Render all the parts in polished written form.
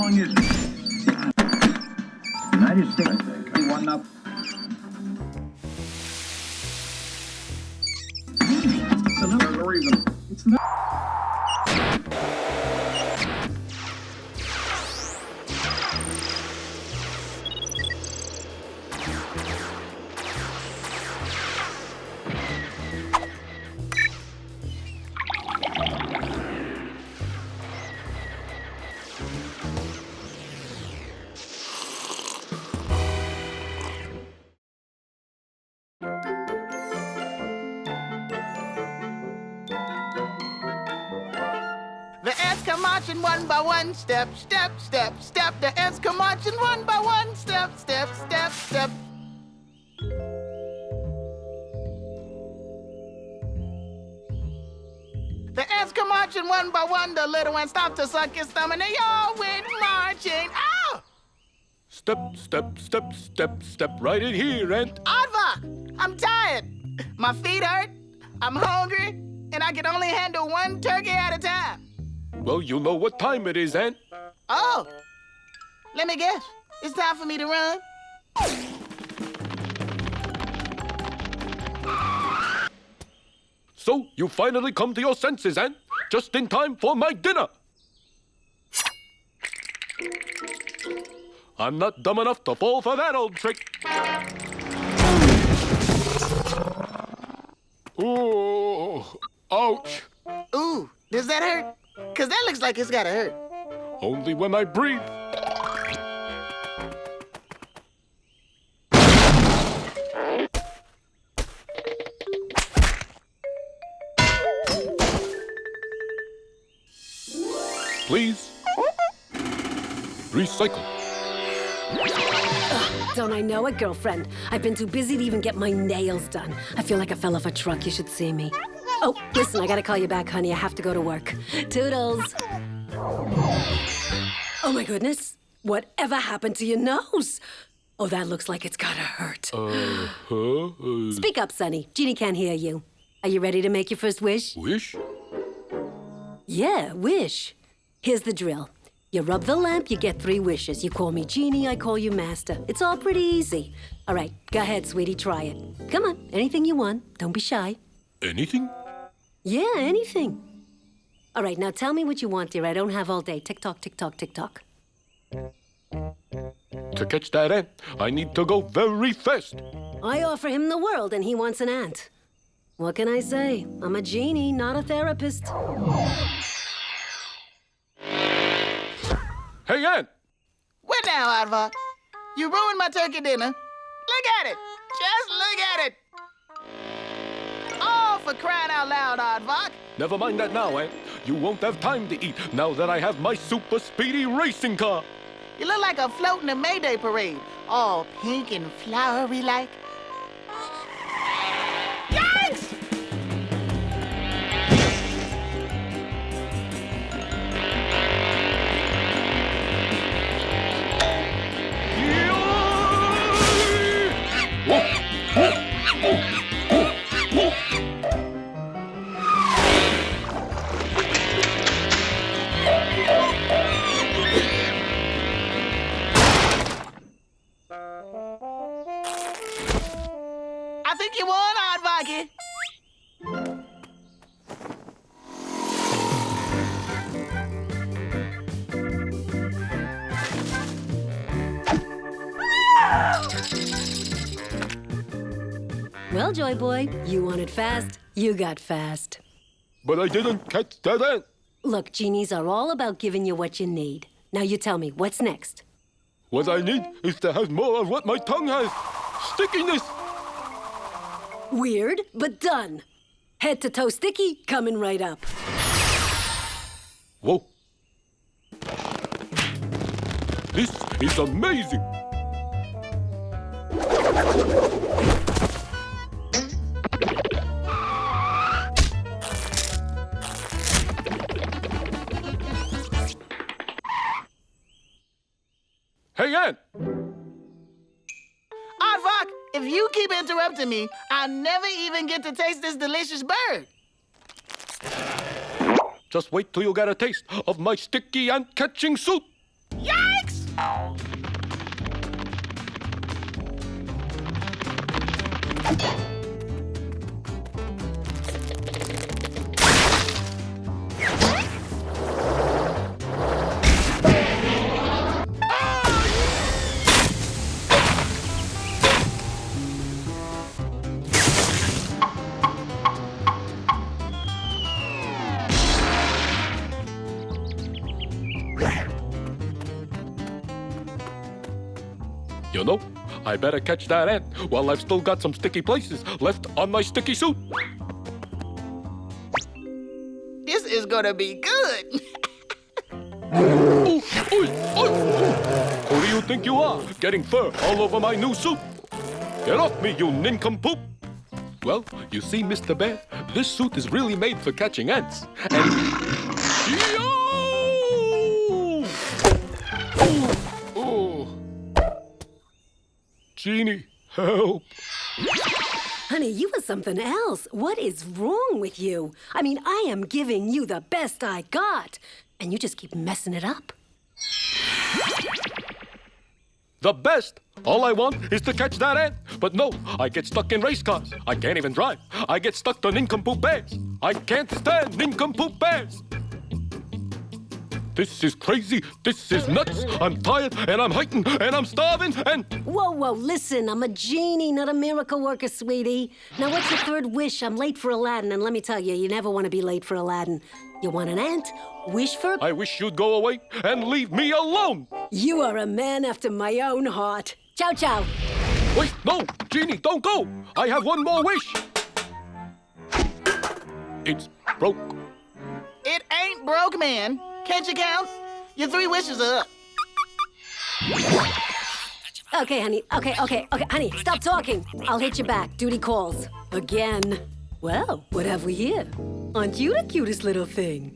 long is United States, I think. I won up. It's another reason. It's not. The ants come marching one by one, step, step, step, step. The ants come marching one by one, step, step, step, step. The ants come marching one by one. The little one stopped to suck his thumb, and they all went marching. Ow! Step, step, step, step, step right in here, Ant. Aardvark, I'm tired. My feet hurt, I'm hungry, and I can only handle one turkey at a time. Well, you know what time it is, Ant. Oh, let me guess. It's time for me to run. So, you finally come to your senses, Ant. Just in time for my dinner. I'm not dumb enough to fall for that old trick. Ooh, ouch. Ooh, does that hurt? 'Cause that looks like it's gotta hurt. Only when I breathe. please. Recycle. Don't I know it, girlfriend? I've been too busy to even get my nails done. I feel like I fell off a truck. You should see me. Oh, listen, I gotta call you back, honey. I have to go to work. Toodles. Oh, my goodness. Whatever happened to your nose? Oh, that looks like it's gotta hurt. Speak up, Sonny. Jeannie can't hear you. Are you ready to make your first wish? Wish? Yeah, wish. Here's the drill. You rub the lamp, you get 3 wishes. You call me Jeannie, I call you Master. It's all pretty easy. All right, go ahead, sweetie, try it. Come on, anything you want. Don't be shy. Anything? Yeah, anything. All right, now tell me what you want, dear. I don't have all day. Tick-tock, tick-tock, tick-tock. To catch that ant, I need to go very fast. I offer him the world, and he wants an ant. What can I say? I'm a genie, not a therapist. Hey, Ant! What now, Aardvark? You ruined my turkey dinner. Look at it. Just look at it. Oh, for crying out loud, Aardvark. Never mind that now, Ant. You won't have time to eat now that I have my super speedy racing car. You look like a float in a Mayday parade, all pink and flowery like. Yikes! I think you won, Aardvark. Well, Joy Boy, you wanted fast, you got fast. But I didn't catch that ant. Look, genies are all about giving you what you need. Now you tell me, what's next? What I need is to have more of what my tongue has. Stickiness. Weird, but done. Head to toe sticky, coming right up. Whoa. This is amazing. Hey, Ant! Aardvark, if you keep interrupting me, I'll never even get to taste this delicious bird. Just wait till you get a taste of my sticky ant-catching suit. Yikes! You know, I better catch that ant while I've still got some sticky places left on my sticky suit. This is gonna be good. Ooh, ooh, ooh. Who do you think you are, getting fur all over my new suit? Get off me, you nincompoop! Well, you see, Mr. Bear, this suit is really made for catching ants. And... Yo! Ooh, ooh. Genie, help. Honey, you were something else. What is wrong with you? I mean, I am giving you the best I got, and you just keep messing it up. The best! All I want is to catch that ant. But no, I get stuck in race cars. I can't even drive. I get stuck to nincompoop bears. I can't stand nincompoop bears. This is crazy. This is nuts. I'm tired, and I'm hurting, and I'm starving, and... Whoa, whoa, listen, I'm a genie, not a miracle worker, sweetie. Now, what's your third wish? I'm late for Aladdin, and let me tell you, you never want to be late for Aladdin. You want an ant? Wish for... I wish you'd go away and leave me alone. You are a man after my own heart. Ciao, ciao. Wait, no, Genie, don't go. I have one more wish. It's broke. It ain't broke, man. Can't you count? Your 3 wishes are up. Okay, honey. Okay. Honey, stop talking. I'll hit you back. Duty calls. Again. Well, what have we here? Aren't you the cutest little thing?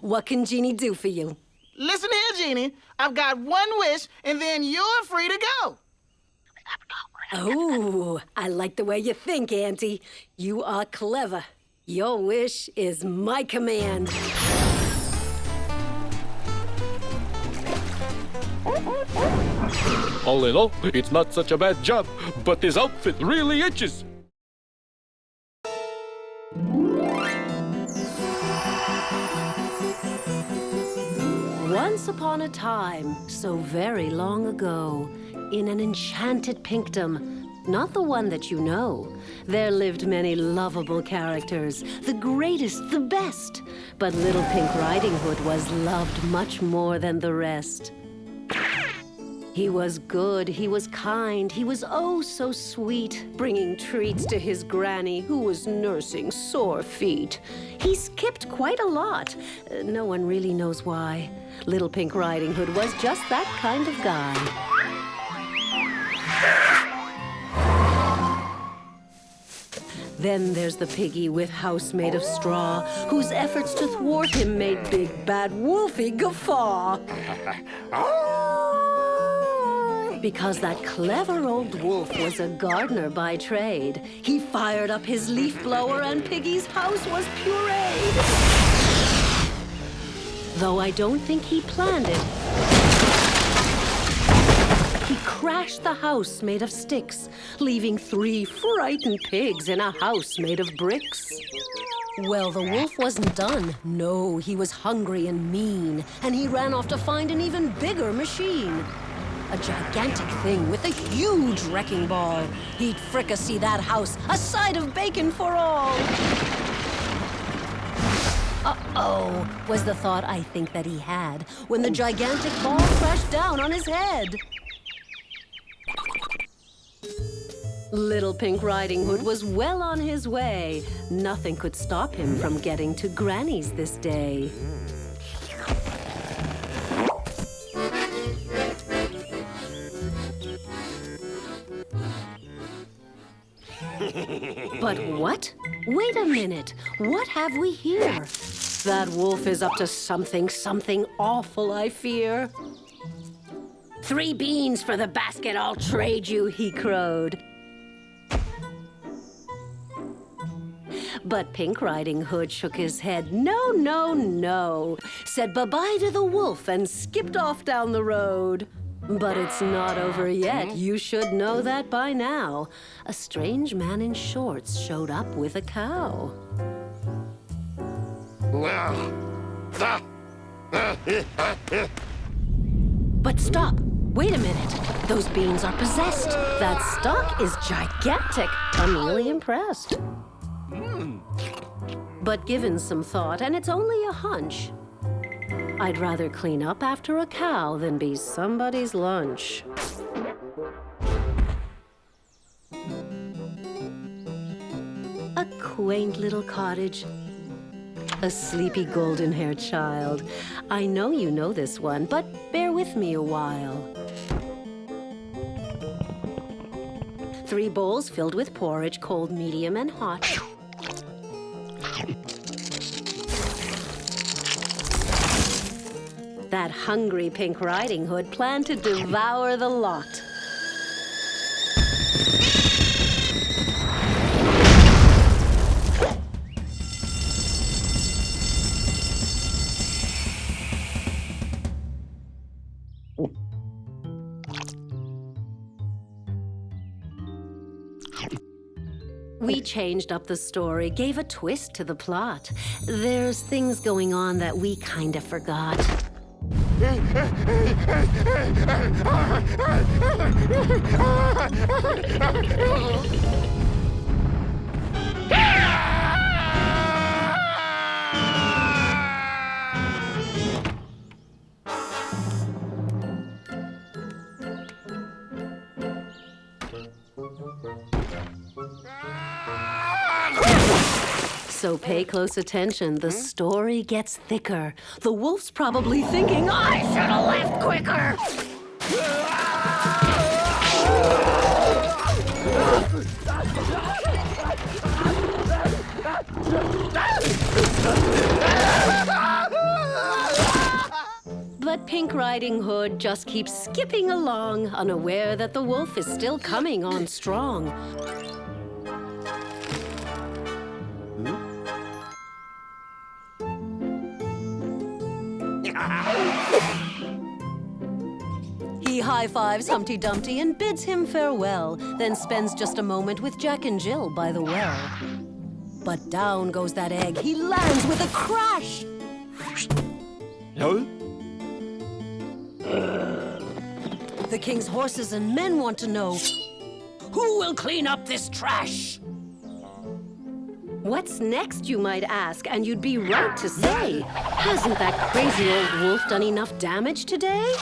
What can Genie do for you? Listen here, Genie. I've got 1 wish, and then you're free to go. Oh, I like the way you think, Auntie. You are clever. Your wish is my command. All in all, it's not such a bad job, but this outfit really itches. Once upon a time, so very long ago, in an enchanted pinkdom, not the one that you know, there lived many lovable characters, the greatest, the best. But Little Pink Riding Hood was loved much more than the rest. He was good, he was kind, he was oh so sweet, bringing treats to his granny, who was nursing sore feet. He skipped quite a lot. No one really knows why. Little Pink Riding Hood was just that kind of guy. Then there's the piggy with house made of straw, whose efforts to thwart him made Big Bad Wolfie guffaw. Because that clever old wolf was a gardener by trade, he fired up his leaf blower and Piggy's house was pureed. Though I don't think he planned it, he crashed the house made of sticks, leaving 3 frightened pigs in a house made of bricks. Well, the wolf wasn't done. No, he was hungry and mean, and he ran off to find an even bigger machine. A gigantic thing with a huge wrecking ball. He'd fricassee that house, a side of bacon for all. Uh-oh, was the thought I think that he had when the gigantic ball crashed down on his head. Little Pink Riding Hood was well on his way. Nothing could stop him from getting to Granny's this day. But what? Wait a minute. What have we here? That wolf is up to something awful, I fear. 3 beans for the basket I'll trade you, he crowed. But Pink Riding Hood shook his head. No, no, no. Said bye-bye to the wolf and skipped off down the road. But it's not over yet. You should know that by now. A strange man in shorts showed up with a cow. But stop. Wait a minute. Those beans are possessed. That stalk is gigantic. I'm really impressed. But given some thought, and it's only a hunch, I'd rather clean up after a cow than be somebody's lunch. A quaint little cottage. A sleepy golden-haired child. I know you know this one, but bear with me a while. 3 bowls filled with porridge, cold, medium, and hot. That hungry Pink Riding Hood planned to devour the lot. We changed up the story, gave a twist to the plot. There's things going on that we kind of forgot. So pay close attention. The story gets thicker. The wolf's probably thinking, I should have left quicker! But Pink Riding Hood just keeps skipping along, unaware that the wolf is still coming on strong. He high-fives Humpty Dumpty and bids him farewell, then spends just a moment with Jack and Jill by the well. But down goes that egg. He lands with a crash. The king's horses and men want to know, who will clean up this trash? What's next, you might ask, and you'd be right to say. Hasn't that crazy old wolf done enough damage today?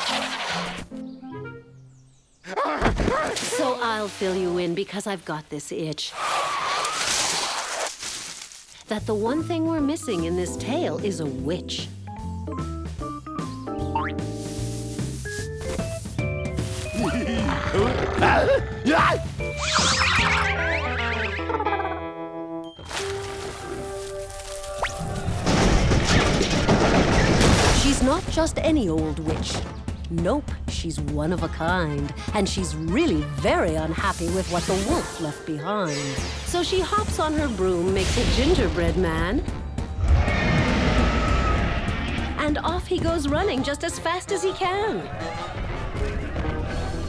So I'll fill you in because I've got this itch. That the one thing we're missing in this tale is a witch. She's not just any old witch. Nope, she's one of a kind, and she's really very unhappy with what the wolf left behind. So she hops on her broom, makes a gingerbread man, and off he goes running just as fast as he can.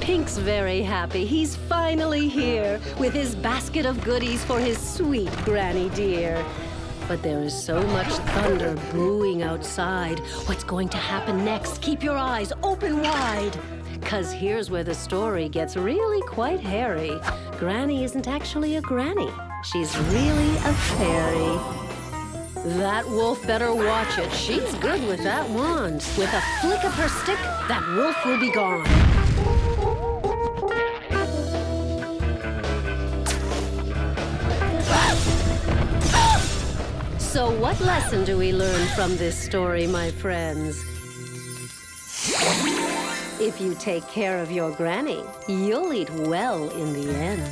Pink's very happy. He's finally here with his basket of goodies for his sweet granny dear. But there is so much thunder booing outside. What's going to happen next? Keep your eyes open wide. 'Cause here's where the story gets really quite hairy. Granny isn't actually a granny. She's really a fairy. That wolf better watch it. She's good with that wand. With a flick of her stick, that wolf will be gone. So what lesson do we learn from this story, my friends? If you take care of your granny, you'll eat well in the end.